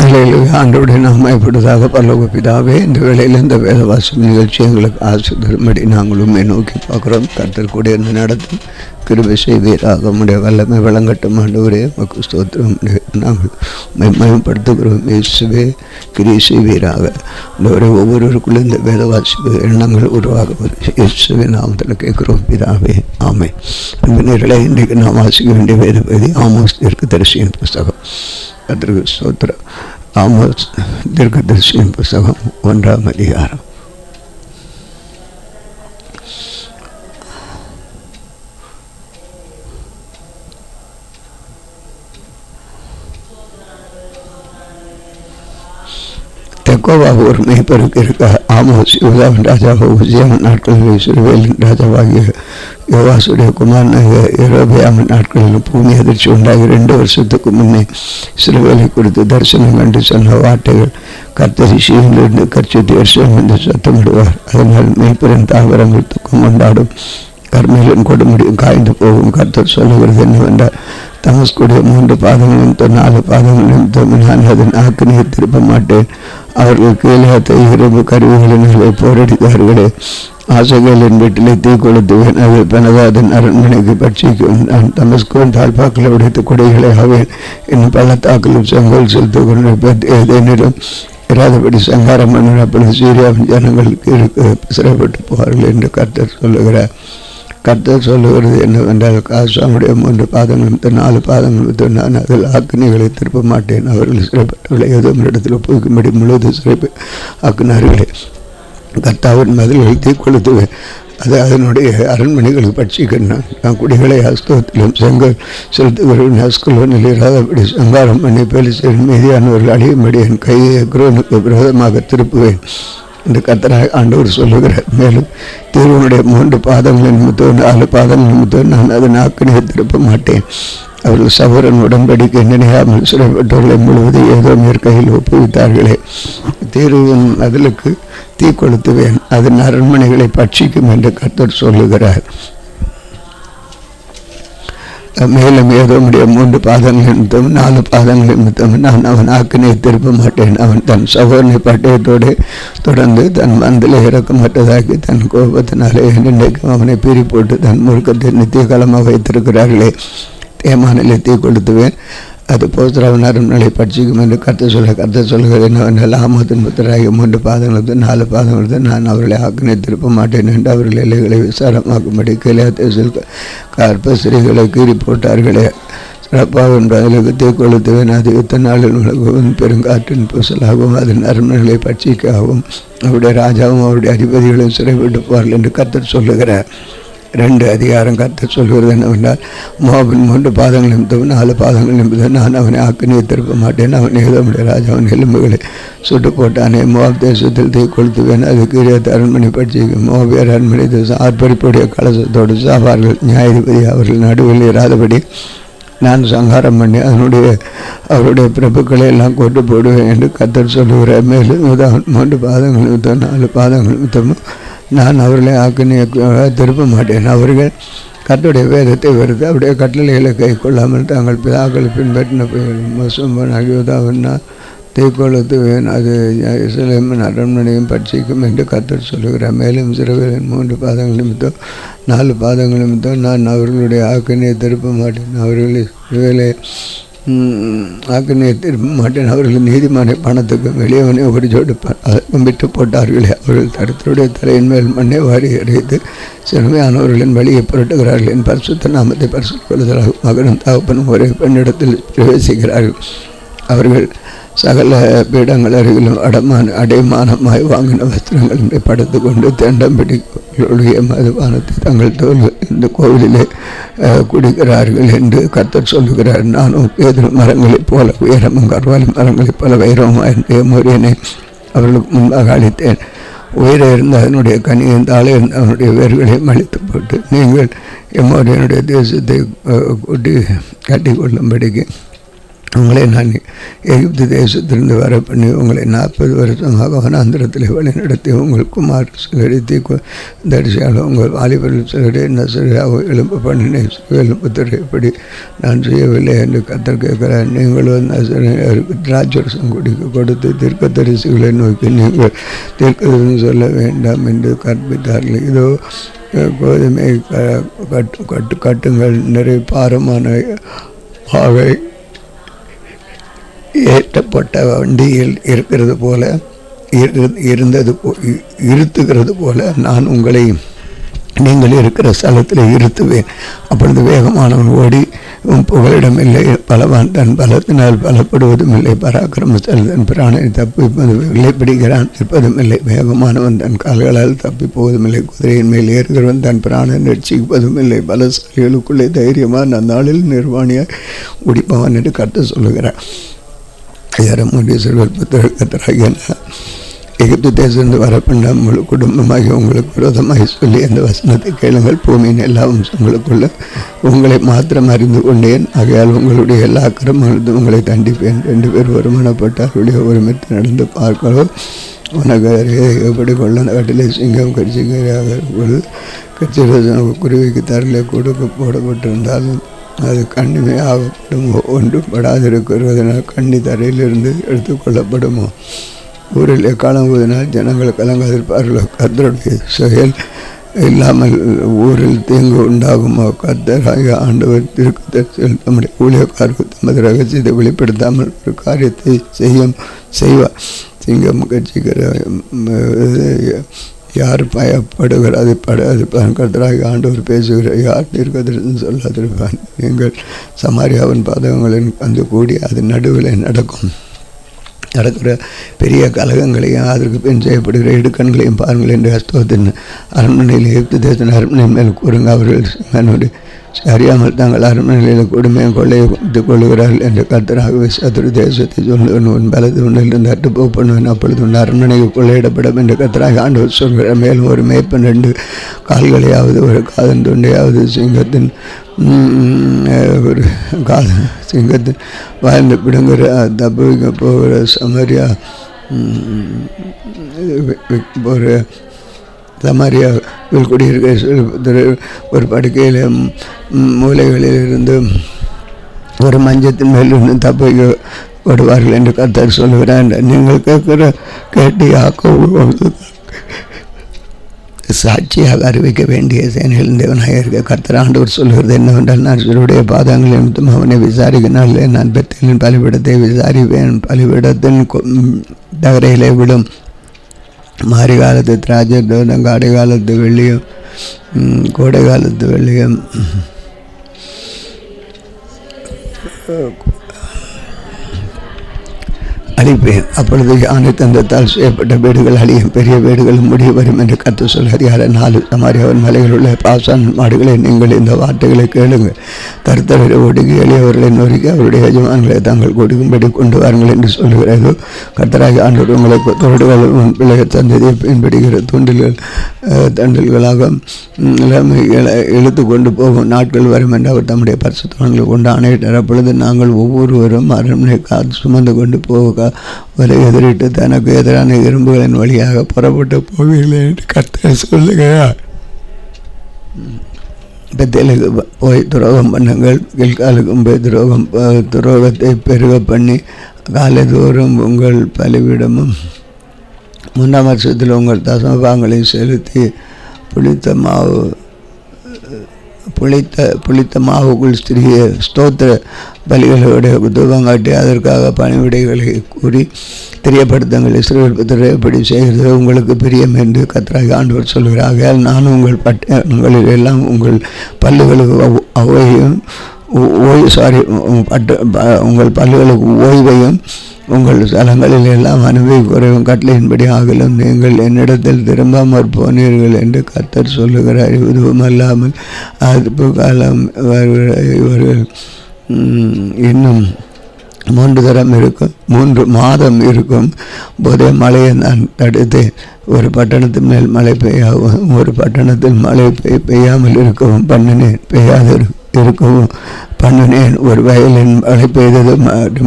வேளையில் ஆண்டவருடைய நாம இப்படிதாக பரலோக பிதாவே, இந்த வேளையில் இந்த வேதவாசம் நிகழ்ச்சி எங்களுக்கு ஆசை தரும்படி நாங்கள் உண்மை நோக்கி பார்க்குறோம். கர்த்தர் கூட இருந்து நடத்தும் கிருபை செய்வீராக. உடைய வல்லமை வழங்கட்டும் ஆண்டவரே. உமக்கு ஸ்தோத்திரம். நாங்கள் மயப்படுத்துகிறோம். இயேசுவே கிரியை செய்வீராக. ஆண்டவரே, ஒவ்வொருவருக்குள்ள இந்த வேதவாசிப்பு எண்ணங்கள் உருவாகுவது இயேசுவே நாமத்தில் கேட்கிறோம் பிதாவே. ஆமென். அன்பினர்களே, இன்றைக்கு நாம் வாசிக்க வேண்டிய வேத பகுதி ஆமோஸ் தீர்க்கதரிசியின் புஸ்தகம். கர்த்தருக்கு ஸ்தோத்திரம். ஆமோஸ் தீர்க்கதரிசியின் புஸ்தகம் 1ஆம் அதிகாரம். தெக்கோவா ஒரு மேய்ப்பருக்கு இருக்க ஆமோஸ் யூதாவின் ராஜாவாக உசியாவின் நாட்களில் இஸ்ரவேலின் ராஜாவாகிய யோவாசுடைய குமாரனாகிய யெரொபெயாமின் நாட்களில் பூமி அதிர்ச்சி உண்டாகி 2 வருஷத்துக்கு முன்னே இஸ்ரவேலை குறித்து தரிசனம் கண்டு சொன்ன வார்த்தைகள், கர்த்தர் சீயோனிலிருந்து கர்ச்சித்து வருஷம் என்று சத்தமிடுவார். அதனால் மேய்ப்பரின் தாவரங்கள் துக்கம் கொண்டாடும், கர்மேலின் கொடுமுடியும் காய்ந்து போகும். கர்த்தர் சொல்லுகிறது என்னவென்றால், தமஸ்குடைய 3 பாதங்களும் 4 பாதங்களும் நான் அதன் ஆக்கினியை திருப்ப மாட்டேன். அவர்கள் கீழே இரும்பு கருவிகளினாலே போரடித்தார்களே. ஆசைகளின் வீட்டிலே தீ கொளுத்துவேன், அது பெனதாதன் அரண்மனைக்கு பட்சிக்கும். நான் தமஸ்குவின் தாழ்பாக்களை உடைத்து கொடைகளை ஆவேன். இன்னும் பள்ளத்தாக்களும் செங்கோல் செலுத்து கொண்டு ஏதேனும் இராதபடி சங்காரம் பண்ண. அப்பொழுது சீரியாவின் ஜனங்களுக்கு சிறைப்பட்டு போவார்கள் என்று கர்த்தர் சொல்லுகிறார். கர்த்தர் சொல்லுகிறது என்னவென்றால், காசாமுடைய 3 பாதங்களும் 4 பாதங்களும் நான் அதில் ஆக்கினிகளை திருப்ப மாட்டேன். அவர்கள் சிறைப்பட்டவர்களை ஏதோ இடத்தில் போய்க்கும்படி முழுவதும் சிறைப்பு ஆக்கினார்களே. கர்த்தாவின் மதில்கள் தீ கொளுத்துவேன், அது அதனுடைய அரண்மனைகளுக்கு பட்சிக்கின்றான். நான் குடிகளை அஸ்தோத்திலும் செங்கல் செலுத்துகிறவன் அஸ்கலோனில் இராதபடி சங்காரம் பண்ணி பெலிஸ்தரின் மீதியானவர்கள் அழியும்படி என் கையை எக்ரோனுக்கு விரோதமாக திருப்புவேன் என்று கர்த்தராகிய ஆண்டவர் சொல்லுகிறார். மேலும் தீர்வனுடைய 3 பாதங்களின் நிமித்தம் 4 பாதங்கள் நிமித்தம் நான் அதன் ஆக்கினியை திருப்ப மாட்டேன். அவர்கள் சவரன் உடன்படிக்கை நினையாமல் சிறைப்பட்டவர்களை முழுவதும் ஏதோ கையில் ஒப்புவித்தார்களே. தீர்வின் அதிலுக்கு தீ கொளுத்துவேன், அதன் அரண்மனைகளை பட்சிக்கும் என்று கர்த்தர் சொல்லுகிறார். மேலும் ஏதோ 3 பாதங்கள் நிமித்தம் 4 பாதங்கள் நிமித்தம் நான் அவன் ஆக்கினை திருப்ப மாட்டேன். அவன் தன் சகோதரனை பட்டயத்தோடு தொடர்ந்து தன் மந்தில இறக்கமற்றதாக்கி தன் கோபத்தினாலே இன்றைக்கும் அவனை பிரி போட்டு தன் முழுக்கத்தை நித்திய காலமாக வைத்திருக்கிறார்களே. தேமானிலே தீ கொளுத்துவேன், அது போஸ்தராவின் அரண்மனை பட்சிக்கும் என்று கர்த்தர் சொல்லுகிறது என்னவென்றால், ஆமோத்தின் புத்தராகிய 3 பாதங்களுக்கு 4 பாதங்களுக்கு நான் அவர்களை ஆக்கினை திருப்ப மாட்டேன் என்று அவர்கள் எல்லைகளை விசாரமாக்கும்படி கிளையாத்தேசில் கற்பஸ்திரிகளை கீறி போட்டார்களே. சிறப்பாவின் பதிலுக்கு தீ கொளுத்துவேன், அது யுத்த நாளில் உலகவும் பெருங்காற்றின் பூசலாகவும் அதன் அரண்மனைகளை பட்சிக்காகவும் அவருடைய ராஜாவும் அவருடைய அதிபதிகளும் சிறைப்பட்டு போவார்கள் என்று கர்த்தர் சொல்லுகிறார். 2 அதிகாரம். கர்த்தர் சொல்கிறது என்னவென்றால், மோவாபின் 3 பாதங்கள் நிமித்தம் 4 பாதங்கள் நிமித்தம் நான் அவனை ஆக்கினியை திருப்ப மாட்டேன். அவன் ஏதோமுடைய ராஜாவின் எலும்புகளை சுட்டு போட்டானே. மோவாப் தேசத்தில் தீ கொளுத்துவேன், அது கிரியத் அரண்மனை பட்சிக்கும். மோவாபியர் அரண்மனை தேசம் ஆர்ப்பரிப்புடைய கலசத்தோடு சாவார்கள். நியாயாதிபதி அவர்கள் நடுவில் இராதபடி நான் சங்காரம் பண்ணி அவருடைய பிரபுக்களை எல்லாம் கொண்டு போடுவேன் என்று கர்த்தர் சொல்லுகிறார். மேலும் 3 பாதங்கள் நிமித்தம் 4 பாதங்கள் நிமித்தமும் நான் அவர்களை ஆக்கினியை திருப்ப மாட்டேன். அவர்கள் கர்த்தருடைய வேதத்தை வெறுத்து அவருடைய கட்டளைகளை கை கொள்ளாமல் தாங்கள் பிதாக்களை பின்பற்றின மோசமாகியதாவன்னா தீ கொளுத்துவேன், அது எருசலேமின் அரண்மனையும் பட்சிக்கும் என்று கர்த்தர் சொல்லுகிறார். மேலும் இஸ்ரவேலின் 3 பாதங்கள் நிமித்தம் 4 பாதங்கள் நிமித்தம் நான் அவர்களுடைய ஆக்கினியை திருப்ப மாட்டேன். அவர்கள் இஸ்ரவேலை ஆக்கினியை திருப்ப மாட்டேன். அவர்கள் நீதிமானை பணத்துக்கு வெளியவனை ஒரு ஜோடு விட்டு போட்டார்களே. அவர்கள் கர்த்தருடைய தலையின் மேல் மண்ணை வாரி எறிந்து சிறுமையானவர்களின் வழியை புரட்டுகிறார்கள். என் பரிசுத்த நாமத்தை பரிசுத்தக் கொள்ளுதலாக மகனும் தகப்பனும் ஒரே பெண்ணிடத்தில் பிரவேசிக்கிறார்கள். அவர்கள் சகல பீடங்கள் அருகிலும் அடைமானமாய் வாங்கின வஸ்திரங்களை படுத்து கொண்டு தெண்டம்பிடிய மதுபானத்தை தங்கள் தோல் இந்த கோவிலிலே குடிக்கிறார்கள் என்று கர்த்தர் சொல்லுகிறார். நானும் பேதுரு மரங்களைப் போல உயரமும் கர்வாலி மரங்களைப் போல வைரமாக என்னுடைய முறையினை அவர்களுக்கு முன்பாக அளித்தேன். உயிரை இருந்த அதனுடைய கனியின் தாழே இருந்த அவனுடைய வேர்களை மலித்து போட்டு நீங்கள் எம்மோரியனுடைய தேசத்தை கூட்டி கட்டி கொள்ளும்படிக்கு உங்களை நான் எகிப்து தேசத்திலிருந்து வர பண்ணி உங்களை 40 வருஷமாக வனாந்திரத்தில் வழிநடத்தி உங்கள் குமார் சிலரித்தி தரிசியால் உங்கள் வாலிபர்கள் சிலரை நசரியாக எழுப்பு பண்ணினேன். எழுப்பு திரைப்படி நான் செய்யவில்லை என்று கர்த்தர் கேட்கிறார். நீங்கள் நசரியருக்கு திராட்சரசம் குடிக்க கொடுத்து தீர்க்க தரிசிகளை நோக்கி நீங்கள் தீர்க்கதரிசனம் சொல்ல வேண்டாம் என்று கற்பித்தார்கள். இதோ கோதுமை கட்டுங்கள் நிறைய பாரமான ஆவை ஏற்றப்பட்ட வண்டியில் இருக்கிறது போல இருத்துகிறது போல நான் உங்களை நீங்கள் இருக்கிற ஸ்தலத்தில் இருத்துவேன். அப்பொழுது வேகமானவன் ஓடி புகலிடம் இல்லை, பலவான் தன் பலத்தினால் பலப்படுவதும் இல்லை, பராக்கிரமசாலி தன் பிராணனை தப்பிப்பதும் பிடிக்கிறான் இருப்பதும் இல்லை. வேகமானவன் தன் கால்களால் தப்பி போவதும் இல்லை, குதிரையின் மேல் ஏறுகிறவன் தன் பிராணனை ரட்சிப்பதும் இல்லை. பலசாலிகளுக்குள்ளே தைரியமான அந்நாளில் நிர்வாணியாய் குடிப்பவன் என்று கர்த்தர் சொல்லுகிறார். எகிப்து தேசத்து வரப்பண்ண முழு குடும்பமாகி உங்களுக்கு விரோதமாகி சொல்லி அந்த வசனத்தை கேளுங்கள். பூமியின் எல்லா வம்சங்களுக்குள்ள உங்களை மாத்திரம் அறிந்து கொண்டேன், ஆகையால் உங்களுடைய எல்லா அக்கிரமங்களும் உங்களை தண்டிப்பேன். 2 பேர் ஒருமனப்பட்டாருடைய ஒருமித்து நடந்து பார்க்கிறோம். உனக்கு எப்படி கொள்ள கட்டிலே சிங்கம் கட்சிக்காக குருவிக்கு தரலை கொடுக்க போடப்பட்டிருந்தாலும் அது கண்ணிமே ஆகப்படுமோ? ஒன்றும் படாதிருக்கிறதுனால் கண்ணி தரையிலிருந்து எடுத்துக்கொள்ளப்படுமோ? ஊரில் எக்காலம் போதினால் ஜனங்கள் கலங்காதிருப்பார்களோ? கர்த்தருடைய செயல் இல்லாமல் ஊரில் தீங்கு உண்டாகுமோ? கர்த்தராகிய ஆண்டவர் தீர்க்கதரிசிகள் தம்முடைய ஊழியக்காருக்கு தமது ரகசியத்தை வெளிப்படுத்தாமல் ஒரு காரியத்தை செய்வார். சிங்கம் கட்சிக்கிற யார் பயப்படுகிறது கர்த்தராகிய ஆண்டவர் பேசுகிறார். யார் தீர்க்கதரிசனம் சொல்லாதிருப்பான். நீங்கள் சமாரியாவின் பாதகங்களின் வந்து கூடி அது நடுவில் நடக்கிற பெரிய கலகங்களையும் அதற்கு பின் செய்யப்படுகிற இடுக்கண்களையும் பாருங்கள் என்று அஸ்தோத்தின் அரண்மனையில் எகிப்து தேசத்தின் அரண்மனை மேல் கூறுங்க. அவர்கள் அறியாமல் தாங்கள் அரண்மனையில் கொடுமையை கொள்ளையை கொள்ளுகிறார்கள் என்று கர்த்தராகவே சத்துரு தேசத்தை சொல்லுவன் உன் பலத்து உன்னிலிருந்து அட்டுப்போ பண்ணுவேன். அப்பொழுது உன் அரண்மனைக்கு கொள்ளையிடப்படும் என்று கர்த்தராக ஆண்டவர் சொல்கிறார். மேலும் ஒரு மேய்ப்பன் 2 கால்களையாவது ஒரு காதன் துண்டையாவது சிங்கத்தின் ஒரு சிங்கத்தின் வாழ்ந்து பிடுங்குற தப்புவிக்க போகிற சமரியா போகிற சமாரியாவில் குடியிருக்க ஒரு படுக்கையில் மூலைகளில் இருந்து ஒரு மஞ்சத்தின் மேலிருந்து தப்பிக்கப்படுவார்கள் என்று கர்த்தர் சொல்லுகிறார். நீங்கள் கேட்டு யாக்கோபு சாட்சியாக அறிவிக்க வேண்டிய சேனைகளின் தேவனாக இருக்க கர்த்தர் ஆண்டவர் சொல்கிறது என்னவென்றால், நான் சிலருடைய பாதங்கள் நிமித்தம் அவனை விசாரிக்கினால் நான் பெத்தேலின் பலிபீடத்தை விசாரிப்பேன். பலிபீடத்தின் தகரையிலே விடும் மாரி காலத்து திராட்சை தோட்டம், காடை காலத்து வெள்ளியும் கோடை காலத்து வெள்ளியும் அழிப்பேன். அப்பொழுது யானை தந்தத்தால் செய்யப்பட்ட வீடுகள் அழியும், பெரிய வீடுகளும் முடிவு வரும் என்று கர்த்தர் சொல்கிறார். 4 சமாரியாவின் மலைகள் உள்ள பாசான் மாடுகளை நீங்கள் இந்த வார்த்தைகளை கேளுங்கள். கர்த்தரை ஒடுக்கி எளியவர்களை நொறுக்கி அவருடைய எஜமான்களை தாங்கள் கொடுக்கும்படி கொண்டு வாருங்கள் என்று சொல்லுகிறது. கர்த்தராகி ஆண்டவர் உங்களை தோடுகள் பிள்ளைய சந்ததியை பின்படுகிற தண்டல்களாக இழுத்து கொண்டு போகும் நாட்கள் வரும் என்று அவர் தம்முடைய பரிசுத்தவான்களை கொண்டு ஆணையிட்டார். அப்பொழுது நாங்கள் ஒவ்வொருவரும் அரண்மனை காத்து சுமந்து கொண்டு போக வரை எதிரிட்டு தனக்கு எதிரான இரும்புகளின் வழியாக புறப்பட்டு போவீர்கள் என்று கர்த்தர் சொல்லுகிறார். பெத்தேலுக்கு போய் துரோகம் பண்ணுங்கள், கில்காலுக்கும் போய் துரோகத்தை பெருக பண்ணி காலை தோறும் உங்கள் பலிவிடமும் 3ஆம் வருஷத்தில் உங்கள் தசமபாகங்களையும் செலுத்தி புளித்த மாவுக்குள் ஸ்திரிய ஸ்தோத்திர பலிகளோட தூபங்காட்டி அதற்காக பணிவிடைகளை கூறி தெரியப்படுத்துங்கள். இஸ்ரவேல் புத்திரரை எப்படி செய்கிறது உங்களுக்கு பிரியம் என்று கர்த்தராகிய ஆண்டவர் சொல்கிறார். ஆகையால் நான் உங்கள் பட்டணங்களில் எல்லாம் உங்கள் பல்லுகளுக்கு உங்கள் பல்லுகளுக்கு ஓய்வையும் உங்கள் ஸ்தலங்களில் எல்லாம் அனுபவி குறைவும் கட்டளையின்படி ஆகலும் நீங்கள் என்னிடத்தில் திரும்பாமற் போனீர்கள் என்று கர்த்தர் சொல்லுகிறார். இதுவும் அல்லாமல் அதுப்பு காலம் இவர்கள் இன்னும் 3 தரம் இருக்கும், 3 மாதம் இருக்கும் போதே மழையை நான் தடுத்தேன். ஒரு பட்டணத்தின் மேல் மழை பெய்யாகவும் ஒரு பட்டணத்தில் மழை பெய்யாமல் இருக்கவும் பண்ணினேன். பெய்யாது இருக்கவும் பண்ணினேன். ஒரு வயலின் மழை பெய்தது,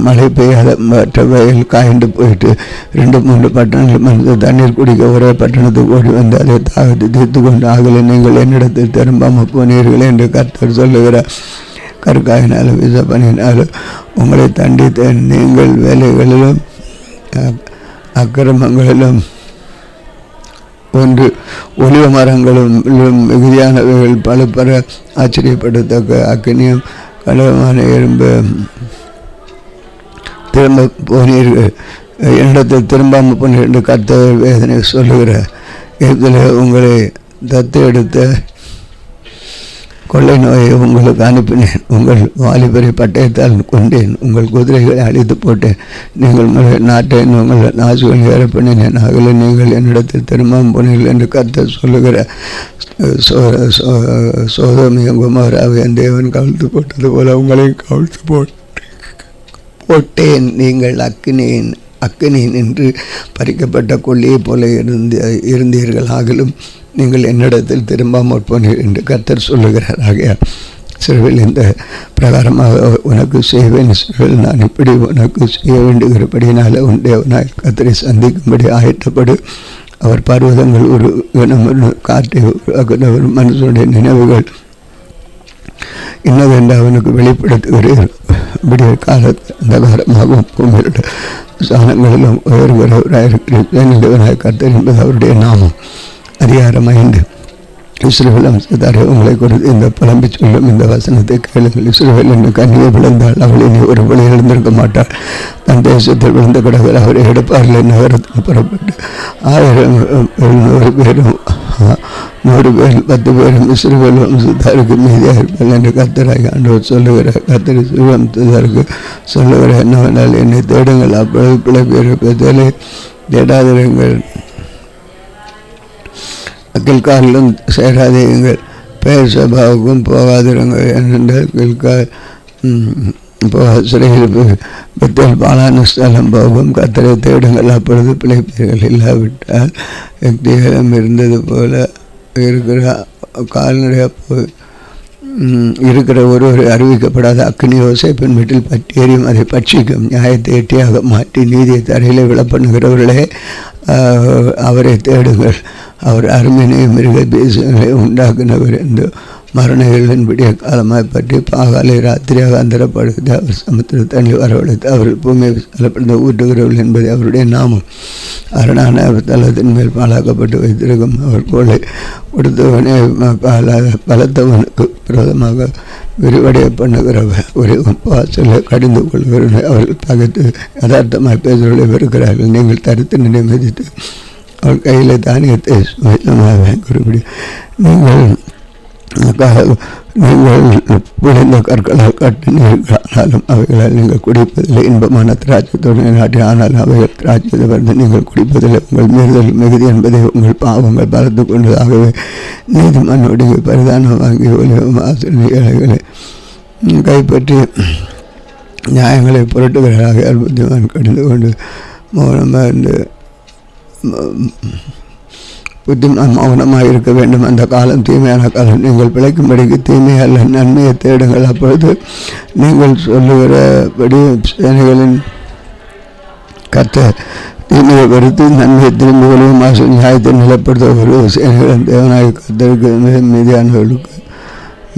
மழை பெய்யாத மற்ற வயல் காய்ந்து போயிட்டு 2-3 பட்டணங்கள் வந்து தண்ணீர் குடிக்க ஒரே பட்டணத்துக்கு ஓடி வந்து அதை தாகத்தை தீர்த்து கொண்டு ஆகலை. நீங்கள் என்னிடத்தில் திரும்பாமல் போனீர்கள் என்று கர்த்தர் சொல்லுகிறார். கற்காயினாலும் விசப்பனினாலும் உங்களை தண்டித்தேன். நீங்கள் வேலைகளிலும் அக்கிரமங்களிலும் ஒன்று ஒலிவ மரங்களும் மிகுதியானவைகள் பல ஆச்சரியப்படத்தக்க அக்கினியும் கலவமான எறும்பு திரும்ப போனீர்கள். என்னிடத்தில் திரும்பாமல் போனீர்கள் என்று கர்த்தர் வேதனை சொல்லுகிறார். இதில் உங்களை தத்து எடுத்த கொள்ளை நோயை உங்களுக்கு அனுப்பினேன். உங்கள் வாலிபரை பட்டயத்தால் கொண்டேன். உங்கள் குதிரைகளை அழித்து போட்டேன். நீங்கள் நாட்டேன். உங்கள் நாசுகளை ஏற பண்ணினேன். ஆகல நீங்கள் என்னிடத்தில் திரும்பாமல் போனீர்கள் என்று கர்த்தர் சொல்லுகிற சோதோமையும் குமாராவையும் தேவன் கவிழ்த்து போட்டது போல உங்களையும் கவிழ்த்து போட்டேன். நீங்கள் அக்கினியின் என்று பறிக்கப்பட்ட கொள்ளையை போல இருந்தீர்கள். ஆகலும் நீங்கள் என்னிடத்தில் திரும்பாமல் போனீர்கள் என்று கர்த்தர் சொல்லுகிறார். ஆகையால் சிறுவில் இந்த பிரகாரமாக உனக்கு செய்வேன். சிறுவில் நான் இப்படி உனக்கு செய்ய வேண்டுகிறபடினால உன் தேவனாய் கர்த்தரை சந்திக்கும்படி ஆயத்தப்படு. அவர் பர்வதங்கள் ஒரு காற்றை ஒரு மனுஷனுடைய நினைவுகள் இன்னதென்று அவனுக்கு வெளிப்படுத்துகிறீர்கள். விடிய காலத்தில் அந்தகாரமாகவும் பூமியோட சாணங்களிலும் உயர்கிறவராயிருக்கிறேன். கர்த்தர் என்பது அவருடைய நாமம். அதிகாரம் 5. இஸ்ரவேல் வம்சத்தாரே, உங்களை குறித்து இந்த புலம்பி சொல்லும் இந்த வசனத்தை கேளுங்கள். இஸ்ரவேல் என்று கன்னியை விழுந்தால் அவள் இனி ஒரு வழி எழுந்திருக்க மாட்டாள். தன் தேசத்தில் விழுந்த கடவுள் அவரை எடுப்பார்கள். நகரத்தில் புறப்பட்டு 1000 பேரும் 100 பேர் 10 பேரும் இஸ்ரவேல் வம்சத்தாருக்கு மீதியாக இருப்பார்கள் என்று கர்த்தராகிய ஆண்டவர் சொல்லுகிறார். கர்த்தர் இஸ்ரவேல் வம்சத்தாருக்கு சொல்லுகிற என்னவென்றால், என்னை தேடுங்கள், அப்பொழுது பிழைப்பீர்கள். தேடாதிருங்கள், கில்காலிலும் சேராதீங்கள், பெயர் சபாவுக்கும் போகாதிருங்கள். ஏனென்றால் கில்கால் சிறையில் பெத்தேல் பாலான ஸ்தலம் போகும். கர்த்தரை தேடுங்கள், அப்பொழுது பிழைப்பீர்கள். இல்லாவிட்டால் யுக்திகளும் இருந்தது போல இருக்கிற கால்நடையாக போய் இருக்கிற ஒருவரை அறிவிக்கப்படாத அக்னி யோசேப்பின் வீட்டில் பற்றியறியும், அதை பட்சிக்கும். நியாயத்தை எட்டியாக மாற்றி நீதியை தரையிலே விளப்படுகிறவர்களே, அவரை தேடுங்கள். அவர் அருமையினையும் மிருக தேசங்களை உண்டாக்குனவர் என்று மரணங்களின் விடிய காலமாய் பற்றி பாகாலை ராத்திரியாக அந்தரப்படுகிறது. அவர் சமுத்திர தண்ணி வரவழைத்து அவர் பூமியை விசாலப்படுத்த ஊட்டுகிறவர்கள் என்பது அவருடைய நாமம். அரணான தளத்தின் மேல் பாலாக்கப்பட்டு வைத்திருக்கும். அவர் கோளை கொடுத்தவனே பலத்தவனுக்கு விரோதமாக விரிவடைய பண்ணுகிறவர். ஒரு வாசலை கடிந்து கொள்கிறவர்கள் அவர்கள் பகைத்து யதார்த்தமாய் பேசுவதை வெறுக்கிறார்கள். நீங்கள் தரித்து நினைமதித்து அவள் கையில் தானியத்தை குறிப்பிடி நீங்கள் விளைந்த கற்களால் கட்டினீர்கள். ஆனாலும் அவைகளால் நீங்கள் குடிப்பதில்லை. இன்பமான திராட்சைத்தோடு நாட்டி ஆனாலும் அவைகள் திராட்சை வந்து நீங்கள் குடிப்பதில்லை. உங்கள் மீறுதல் மிகுதி என்பதை உங்கள் பாவங்கள் பலத்து கொண்டதாகவே நீதிமன்றோடைய பரிதானம் வாங்கி ஒலிவம் ஆசிரியர்களை கைப்பற்றி நியாயங்களை புரட்டுகிறாக. புத்திமான் கடிந்து கொண்டு மௌனமாக இருந்து புத்திமான் மௌனமாக இருக்க வேண்டும். அந்த காலம் தீமையான காலம். நீங்கள் பிழைக்கும்படிக்கு தீமை அல்ல நன்மையை தேடுங்கள். அப்பொழுது நீங்கள் சொல்லுகிறபடி சேனைகளின் கர்த்தர் தீமையை வெறுத்து நன்மையை திரும்பி கொள்ளும் நியாயத்தை நிலப்படுத்த ஒரு சேனைகளின் தேவனாய கர்த்தருக்கு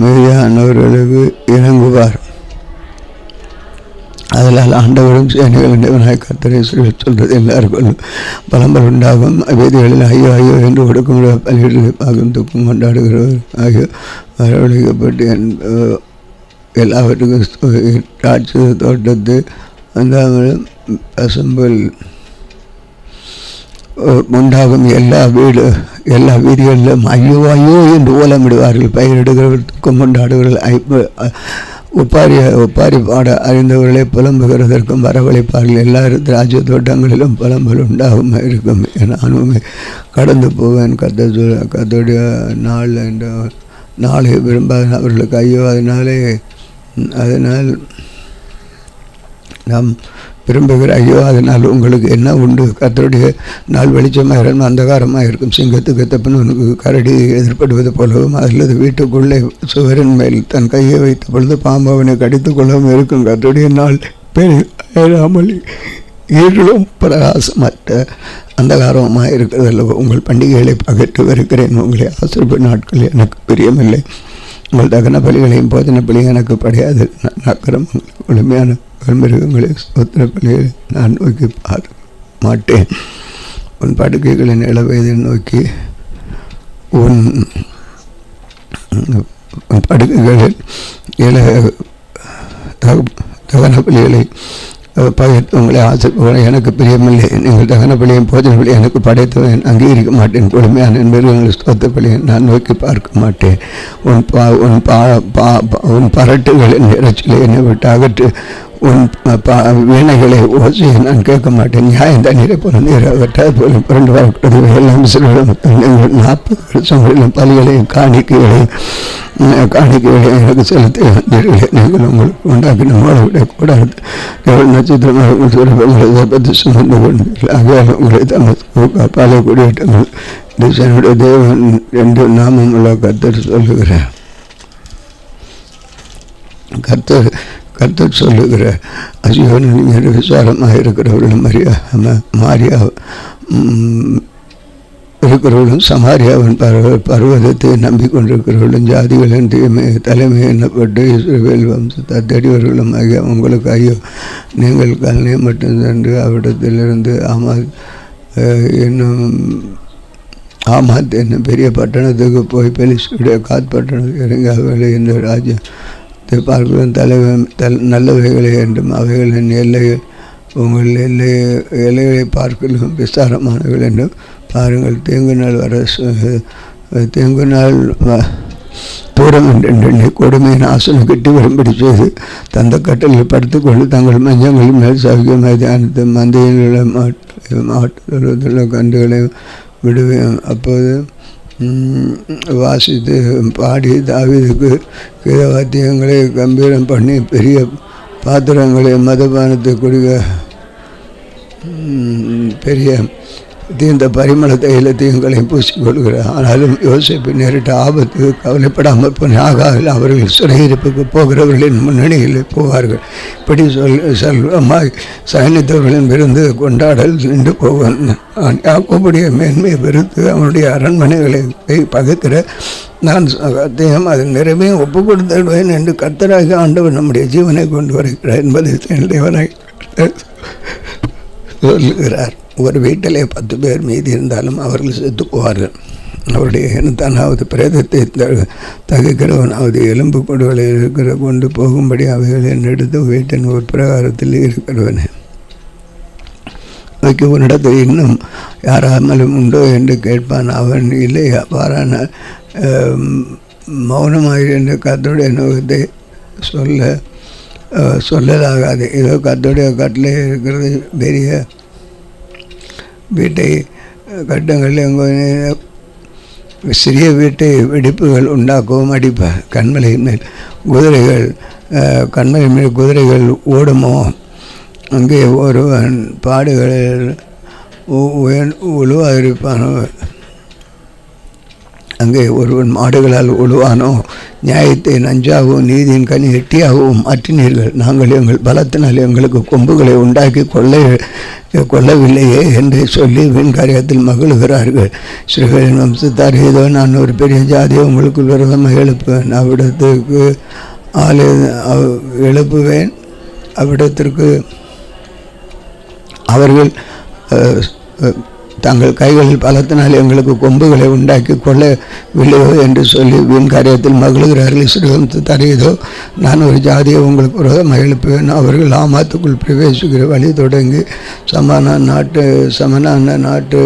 மீதியானவர்களுக்கு இறங்குவார். அதனால் ஆண்டவரும் சேனைகளின் தேவனாய கர்த்தரை சொல்றது எல்லாருக்கும் பலம்பல் உண்டாகும். வேதிகளில் ஐயோ ஐயோ என்று கொடுக்கும் பலியிடலை பார்க்கும் துக்கம் கொண்டாடுகிறவர் ஆகிய வரவழைக்கப்பட்டு எல்லாவற்றுக்கும் திராட்சை தோட்டத்து வந்தாமலும் பசும்பல் உண்டாகும். எல்லா வீதிகளிலும் ஐயோ ஐயோ என்று ஓலமிடுவார்கள். பயிரிடுகிறவர்கள் துக்கம் கொண்டாடுகிறவர்கள் ஒப்பாரி பாட அறிந்தவர்களை புலம்புகிறதற்கும் வரவழைப்பார்கள். எல்லா திராட்சை தோட்டங்களிலும் புலம்பல் உண்டாகும் இருக்கும். நானுமே கடந்து போவேன். கர்த்தருடைய நாள் என்ற நாளை விரும்பாத அவர்களுக்கு ஐயோ. அதனால் நாம் விரும்புகிற ஐயோ அதனால் உங்களுக்கு என்ன உண்டு, கர்த்தருடைய நாள் வெளிச்சமாக இருக்கும் அந்தகாரமாக இருக்கும், சிங்கத்துக்கு தப்புன்னு உனக்கு கரடி எதிர்படுவது போலவும், அல்லது வீட்டுக்குள்ளே சுவரின் மேல் தன் கையை வைத்த பொழுது பாம்பு அவனை கடித்து கொள்ளவும் இருக்கும். கர்த்தருடைய நாள் பெரியாமல் இருளும் பிரகாசமற்ற அந்தகாரமாக இருக்கிறது அல்லவோ. உங்கள் பண்டிகைகளை பகட்டு வருகிறேன், உங்களை ஆசிர்ப்பு நாட்கள் எனக்கு பிரியமில்லை. உங்கள் தகன பலிகளையும் போதன பலியும் எனக்கு படையாது. அக்கிரமங்கள் முழுமையான மிருகங்களை ஸ்தோத்திர பலிகளை நான் நோக்கி பார்க்க மாட்டேன். உன் படுக்கைகளின் இளவயதை நோக்கி உன் படுக்கைகளில் தகன பலிகளை பகைத்து உங்களை ஆசிர்ப்பவனை எனக்கு பிரியமில்லை. நீங்கள் தகன பலியும் போதன பலியை எனக்கு படைத்தவன் அங்கீகரிக்க மாட்டேன். கொடுமையான மிருகங்களை ஸ்தோத்திர பலியை நான் நோக்கி பார்க்க மாட்டேன். உன் பரட்டுகளின் இறைச்சிலை என்னை விட்டு அகற்று. உன் வீணைகளை ஓசையை நான் கேட்க மாட்டேன். நியாயம் தண்ணீரை போல நீர் அகற்றாது போல புரண்டு வரக்கூடாது. எல்லாம் சிலரிடம் 40 வருஷங்களிலும் பலிகளையும் காணிக்கைகளையும் எனக்கு செலுத்தி வந்தீர்களே. நீங்கள் உங்களுக்கு உண்டாக்கின மோளவிட கூடாது. எவ்வளவு நட்சத்திரமாக உங்களை பற்றி சுமந்து கொண்டீர்கள். ஆகையால் உங்களை தமக்கு பல குடியேற்றங்கள் தேசனுடைய தேவன் என்று நாமம் உள்ள கர்த்தர் சொல்லுகிறார். கர்த்தர் சொல்லுகிற அசியோனின் மீது விசாரமாக இருக்கிறவர்களும் மாரியா இருக்கிறவர்களும் சமாரியாவின் பர்வதத்தை நம்பிக்கொண்டிருக்கிறவர்களும் ஜாதிகளின் தலைமை எண்ணப்பட்டு இஸ்ரவேல் வம்சத்தை தேடியவர்களும் ஆகிய உங்களுக்கு ஐயோ, நீங்கள் கல்லை மட்டும் சென்று அவ்விடத்திலிருந்து ஆமாத் என்னும் பெரிய பட்டணத்துக்கு போய் பெலிஸ்துடைய காத் பட்டணத்துக்கு இறங்கி அவர்களை இந்த ராஜ்யத்தை பார்க்கிறோம் நல்லவைகளை என்றும் அவைகளின் எல்லைகள் உங்கள் எல்லைகளை பார்க்கலும் விஸ்தாரமானவர்கள் என்றும் பாருங்கள். தேங்கு நாள் தூரம் என்று கொடுமையின் ஆசனம் கட்டி வரும்படி செய்து தந்த கட்டளில் படுத்துக்கொண்டு தங்கள் மஞ்சங்களின் மேல் சௌக்கியமாக தியானித்து மந்தையில் மாட்டுள்ள கன்றுகளையும் விடுவேன். அப்போது வாசித்து பாடி தாவீதுக்கு கீதவாத்தியங்களை கம்பீரம் பண்ணி பெரிய பாத்திரங்களை மதபானத்தை குடிக்க பெரிய தீர்ந்த பரிமள தைலத்தையும் பூசிக்கொள்கிறார். ஆனாலும் யோசிப்பு நேரிட்ட ஆபத்து கவலைப்படாமல் போனாகாவில் அவர்கள் சிறையிருப்புக்கு போகிறவர்களின் முன்னணியில் போவார்கள். இப்படி செல்வமாய் சயனித்தவர்களின் விருந்து கொண்டாடல் நின்று போவான். யாக்கோபுடைய மேன்மையை வெறுத்து அவனுடைய அரண்மனைகளை பகைக்கிற நான் சத்தியம் அதன் நிறைவையும் ஒப்பு கொடுத்துடுவேன் என்று கர்த்தராக ஆண்டவர் நம்முடைய ஜீவனை கொண்டு வருகிறார் என்பதை தேவனை சொல்லுகிறார். ஒரு வீட்டிலே 10 பேர் மீதி இருந்தாலும் அவர்கள் செத்து போவார்கள். அவருடைய இனத்தானாவது பிரேதத்தை தகுக்கிறவனாவது எலும்பு கொடுகளை இருக்கிற கொண்டு போகும்படி அவைகளை எடுத்து வீட்டின் ஒரு பிரகாரத்தில் இருக்கிறவனே நோக்கி உன்னிடத்தில் இன்னும் யாராமலும் உண்டோ என்று கேட்பான். அவன் இல்லை அவ்வாறான மௌனமாக என்று கர்த்தருடைய நோக்கத்தை சொல்லலாகாது. ஏதோ கர்த்தருடைய கட்டிலே இருக்கிறது பெரிய வீட்டை கட்டங்கள் சிறிய வீட்டை வெடிப்புகள் உண்டாக்கவும் அடிப்பார். கண்மலையின் மேல் குதிரைகள் ஓடுமோ அங்கே ஒருவன் பாடுகளில் உழுவாதிருப்பானோ, அங்கே ஒருவன் மாடுகளால் உழுவானோ. நியாயத்தை நஞ்சாகவும் நீதியின் கனி எட்டியாகவும் மாற்றினீர்கள். நாங்கள் எங்கள் பலத்தினால் எங்களுக்கு கொம்புகளை உண்டாக்கி கொள்ளவில்லையே என்று சொல்லி வீண் காரியத்தில் மகிழ்கிறார்கள். இஸ்ரவேலின் வம்சத்தார் ஏதோ நான் ஒரு பெரிய ஜாதியை உங்களுக்கு விரோதமாக எழுப்புவேன். அவ்விடத்திற்கு எழுப்புவேன். அவ்விடத்திற்கு அவர்கள் தங்கள் கைகளில் பலத்தினால் எங்களுக்கு கொம்புகளை உண்டாக்கி கொள்ளவில்லையோ என்று சொல்லி வீண் காரியத்தில் மகிழ்கிறார்கள். இஸ்ரவேல் ஏதோ நான் ஒரு ஜாதியை உங்களுக்கு விரோதமாக எழுப்புவேன். அவர்கள் ஆமாத்துக்குள் பிரவேசிக்கிற வழி தொடங்கி சமனான நாட்டு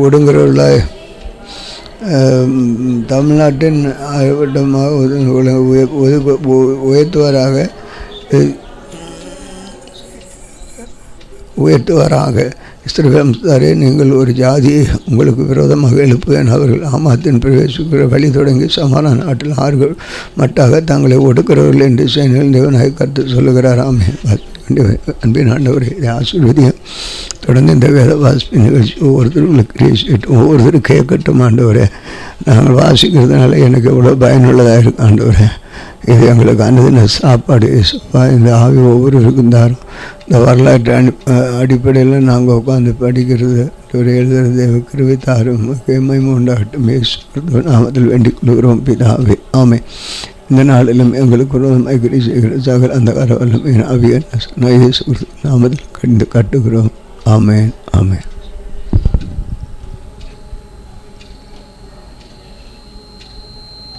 ஒடுங்குறவுள்ள தமிழ்நாட்டின் உயர்த்துவராக இஸ்ரவேல் வம்சத்தாரே, நீங்கள் ஒரு ஜாதியை உங்களுக்கு விரோதமாக எழுப்புவேன். அவர்கள் ஆமாத்தின் பிரவேசிக்கிற வழி தொடங்கி சமாதான நாட்டில் ஆறுகள் மட்டாக தங்களை ஒடுக்கிறவர்கள் என்று சேனைகள் தேவனாய் கருத்து சொல்லுகிறார். ஆமென். அன்பின் ஆண்டவரே, இதை ஆசீர்வதியும். தொடர்ந்து இந்த வேத வாசிப்பு நிகழ்ச்சி ஒவ்வொருத்தர்களுக்கு கிரியேட் ஒவ்வொருத்தரும் கேட்கட்டும் ஆண்டவரே. நாங்கள் வாசிக்கிறதுனால எனக்கு எவ்வளோ பயனுள்ளதாக இருக்கு ஆண்டவரே. இது எங்களுக்கு அனுதின சாப்பாடு. இந்த ஆவி ஒவ்வொருவருக்கும் தாரும். இந்த வரலாற்று அடிப்படையில் நாங்கள் உட்காந்து படிக்கிறது ஒரு எழுதுறது கிருபை தாரும். மகிமை உண்டாகட்டும். இயேசு நாமத்தில் வேண்டிக் கொள்கிறோம் பிதாவே. ஆமென். இந்த நாளிலும் எங்களுக்கு விரோதமாக கிரியை செய்கிற சகல அந்த கரவல்லம் ஆவியை இயேசு நாமத்தில் கட்டுகிறோம். ஆமென். ஆமென்.